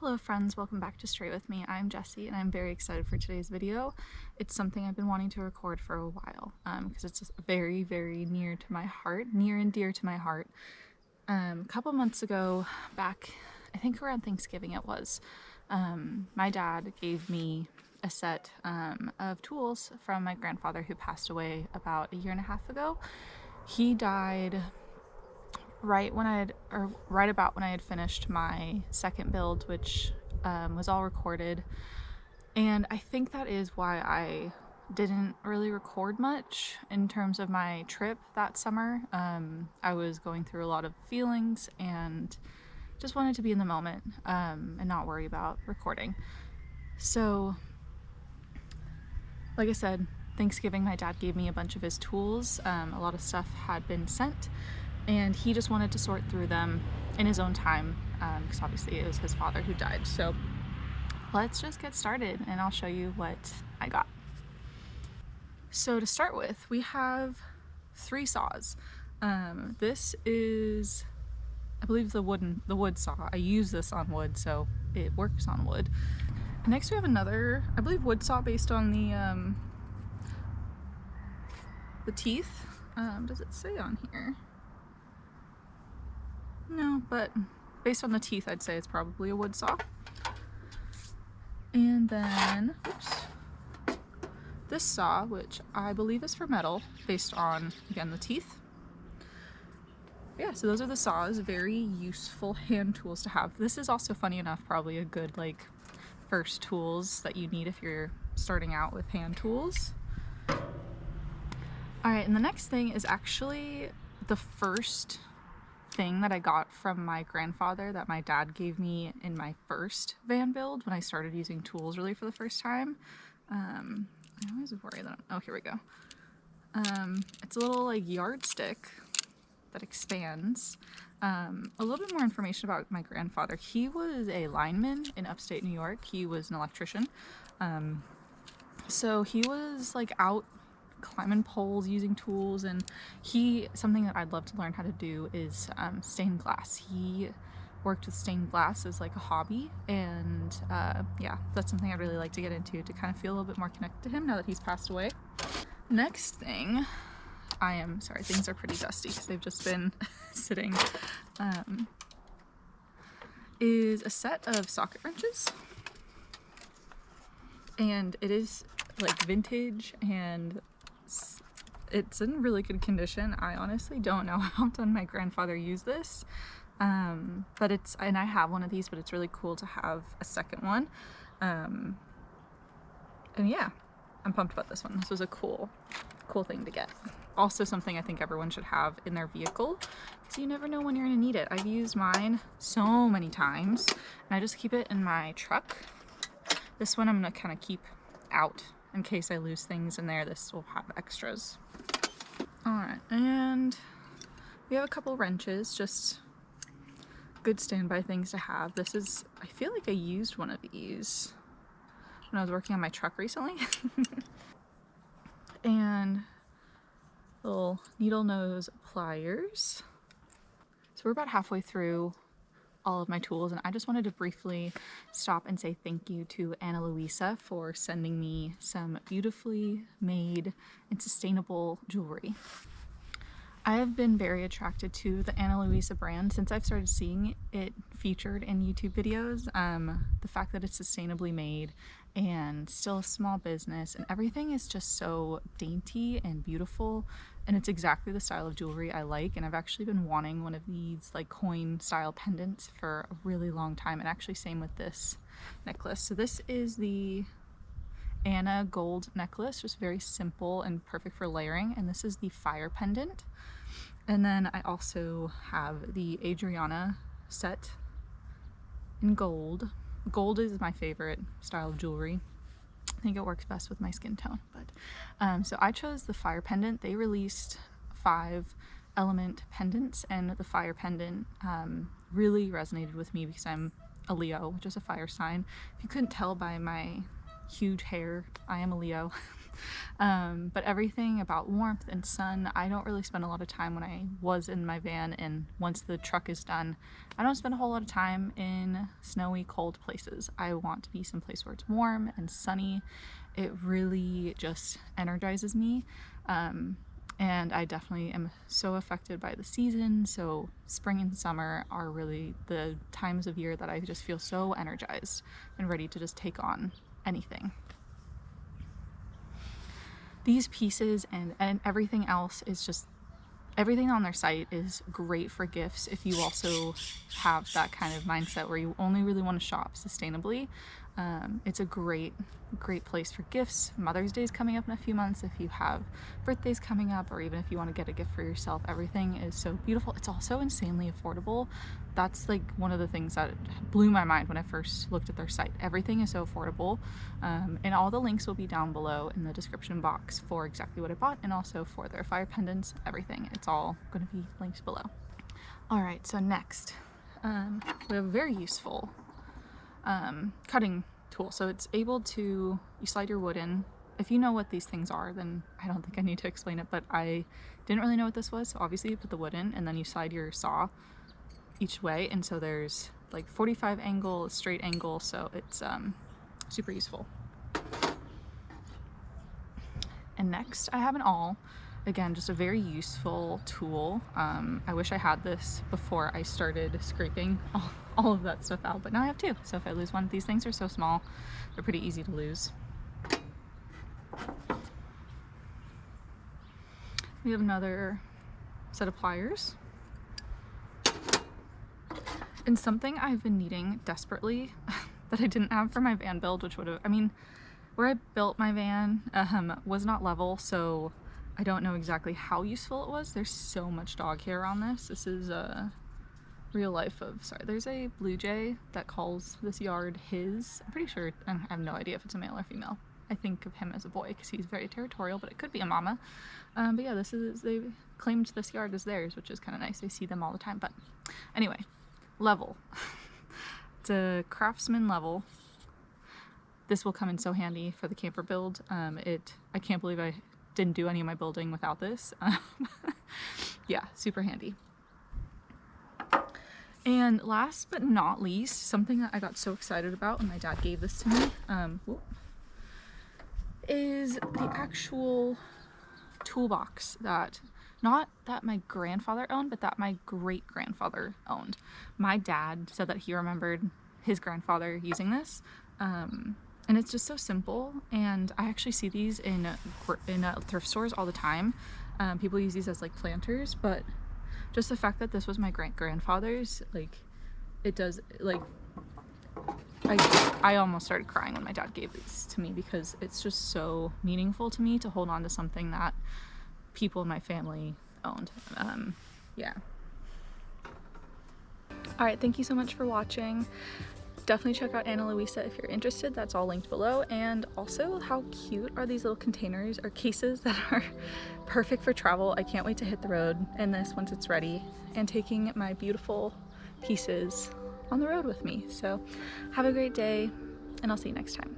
Hello friends, welcome back to Straight With Me. I'm Jessie and I'm very excited for today's video. It's something I've been wanting to record for a while because it's very, very near to my heart, near and dear to my heart. A couple months ago, back I think around Thanksgiving it was, my dad gave me a set of tools from my grandfather who passed away about a year and a half ago. He died right about when I had finished my second build, which was all recorded. And I think that is why I didn't really record much in terms of my trip that summer. I was going through a lot of feelings and just wanted to be in the moment and not worry about recording. So, like I said, Thanksgiving, my dad gave me a bunch of his tools. A lot of stuff had been sent, and he just wanted to sort through them in his own time because obviously it was his father who died. So let's just get started and I'll show you what I got. So to start with, we have 3 saws. This is, I believe, the wood saw. I use this on wood, so it works on wood. Next we have another, I believe, wood saw based on the teeth. Does it say on here? No, but based on the teeth, I'd say it's probably a wood saw. And then, oops, this saw, which I believe is for metal, based on, again, the teeth. Yeah, so those are the saws. Very useful hand tools to have. This is also, funny enough, probably a good, like, first tools that you need if you're starting out with hand tools. Alright, and the next thing is actually the first thing that I got from my grandfather that my dad gave me in my first van build when I started using tools really for the first time. I always worry that oh, here we go. It's a little like yardstick that expands. A little bit more information about my grandfather. He was a lineman in upstate New York. He was an electrician. So he was like out climbing poles using tools, and something that I'd love to learn how to do is stained glass. He worked with stained glass as like a hobby, and yeah, that's something I'd really like to get into to kind of feel a little bit more connected to him now that he's passed away. Next thing, sorry, things are pretty dusty because they've just been sitting, is a set of socket wrenches, and it is like vintage and it's in really good condition. I honestly don't know how often my grandfather used this, but and I have one of these, but it's really cool to have a second one. And yeah, I'm pumped about this one. This was a cool thing to get. Also something I think everyone should have in their vehicle because you never know when you're gonna need it. I've used mine so many times and I just keep it in my truck. This one I'm gonna kind of keep out in case I lose things in there. This will have extras. Alright, and we have a couple wrenches, just good standby things to have. This is, I feel like I used one of these when I was working on my truck recently. And little needle nose pliers. So we're about halfway through all of my tools, and I just wanted to briefly stop and say thank you to Ana Luisa for sending me some beautifully made and sustainable jewelry. I have been very attracted to the Ana Luisa brand since I've started seeing it featured in YouTube videos. The fact that it's sustainably made and still a small business, and everything is just so dainty and beautiful, and it's exactly the style of jewelry I like. And I've actually been wanting one of these like coin style pendants for a really long time, and actually same with this necklace. So this is the Ana gold necklace, just very simple and perfect for layering, and this is the fire pendant. And then I also have the Adriana set in gold. Gold is my favorite style of jewelry. I think it works best with my skin tone. But so I chose the fire pendant. They released 5 element pendants, and the fire pendant really resonated with me because I'm a Leo, which is a fire sign. If you couldn't tell by my huge hair, I am a Leo. But everything about warmth and sun, I don't really spend a lot of time when I was in my van, and once the truck is done, I don't spend a whole lot of time in snowy, cold places. I want to be someplace where it's warm and sunny. It really just energizes me. And I definitely am so affected by the season. So spring and summer are really the times of year that I just feel so energized and ready to just take on anything. These pieces and everything else is just, everything on their site is great for gifts if you also have that kind of mindset where you only really want to shop sustainably. It's a great place for gifts. Mother's Day is coming up in a few months. If you have birthdays coming up, or even if you want to get a gift for yourself, everything is so beautiful. It's also insanely affordable. That's like one of the things that blew my mind when I first looked at their site. Everything is so affordable, and all the links will be down below in the description box for exactly what I bought, and also for their fire pendants, everything. It's all going to be linked below. All right, so next we have a very useful cutting tool. So it's able to, you slide your wood in. If you know what these things are, then I don't think I need to explain it, but I didn't really know what this was. So obviously you put the wood in and then you slide your saw each way, and so there's like 45 angle, a straight angle, so it's super useful. And next I have an awl. Again, just a very useful tool. I wish I had this before I started scraping all of that stuff out, but now I have two. So if I lose one, these things are so small, they're pretty easy to lose. We have another set of pliers. And something I've been needing desperately that I didn't have for my van build, which would have, I mean, where I built my van was not level, so I don't know exactly how useful it was. There's so much dog hair on this. This is a real life of, sorry, there's a blue jay that calls this yard his. I'm pretty sure, I have no idea if it's a male or female. I think of him as a boy because he's very territorial, but it could be a mama. But yeah, this is, they claimed this yard as theirs, which is kind of nice. I see them all the time. But anyway, level. It's a Craftsman level. This will come in so handy for the camper build. I can't believe I didn't do any of my building without this. Yeah, super handy. And last but not least, something that I got so excited about when my dad gave this to me, is the actual toolbox that, not that my grandfather owned, but that my great-grandfather owned. My dad said that he remembered his grandfather using this. And it's just so simple, and I actually see these in thrift stores all the time. People use these as like planters, but just the fact that this was my great-grandfather's, like, it does, like, I almost started crying when my dad gave these to me, because it's just so meaningful to me to hold on to something that people in my family owned. Yeah. All right, thank you so much for watching. Definitely check out Ana Luisa if you're interested. That's all linked below. And also, how cute are these little containers or cases that are perfect for travel. I can't wait to hit the road in this once it's ready and taking my beautiful pieces on the road with me. So have a great day, and I'll see you next time.